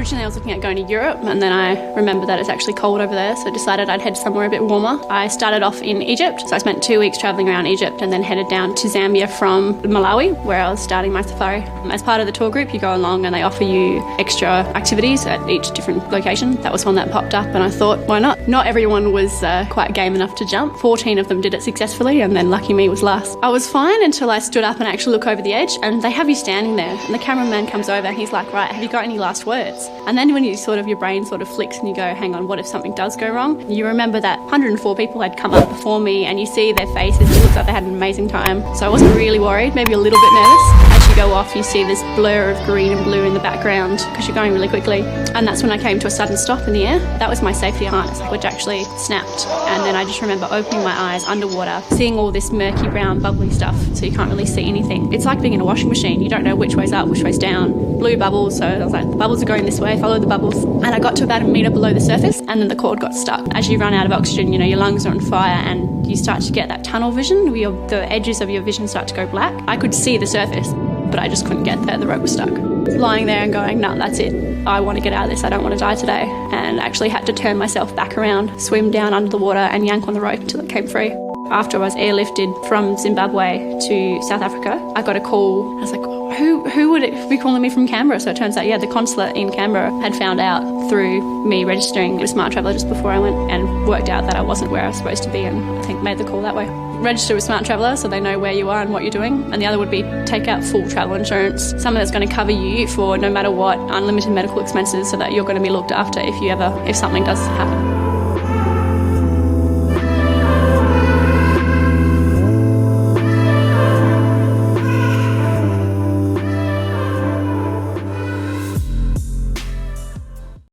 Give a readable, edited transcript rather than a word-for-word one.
Originally I was looking at going to Europe, and then I remembered that it's actually cold over there, so I decided I'd head somewhere a bit warmer. I started off in Egypt, so I spent 2 weeks travelling around Egypt and then headed down to Zambia from Malawi, where I was starting my safari. As part of the tour group, you go along and they offer you extra activities at each different location. That was one that popped up and I thought, why not? Not everyone was quite game enough to jump. 14 of them did it successfully, and then lucky me was last. I was fine until I stood up and actually look over the edge, and they have you standing there, and the cameraman comes over and he's like, right, have you got any last words? And then when you your brain sort of flicks and you go, hang on, what if something does go wrong? You remember that 104 people had come up before me, and you see their faces, it looks like they had an amazing time. So I wasn't really worried, maybe a little bit nervous. As you go off, you see this blur of green and blue in the background because you're going really quickly. And that's when I came to a sudden stop in the air. That was my safety harness, which actually snapped. And then I just remember opening my eyes underwater, seeing all this murky brown bubbly stuff, so you can't really see anything. It's like being in a washing machine. You don't know which way's up, which way's down. Blue bubbles, so I was like, the bubbles are going this way, follow the bubbles. And I got to about a metre below the surface, and then the cord got stuck. As you run out of oxygen, your lungs are on fire and you start to get that tunnel vision. The edges of your vision start to go black. I could see the surface, but I just couldn't get there. The rope was stuck. Lying there and going, no, that's it. I want to get out of this. I don't want to die today. And actually had to turn myself back around, swim down under the water and yank on the rope until it came free. After I was airlifted from Zimbabwe to South Africa, I got a call. I was like, who would it be calling me from Canberra? So it turns out, the consulate in Canberra had found out through me registering a Smart Traveller just before I went, and worked out that I wasn't where I was supposed to be, and I think made the call that way. Register with Smart Traveller so they know where you are and what you're doing. And the other would be take out full travel insurance, something that's going to cover you for no matter what, unlimited medical expenses, so that you're going to be looked after if something does happen.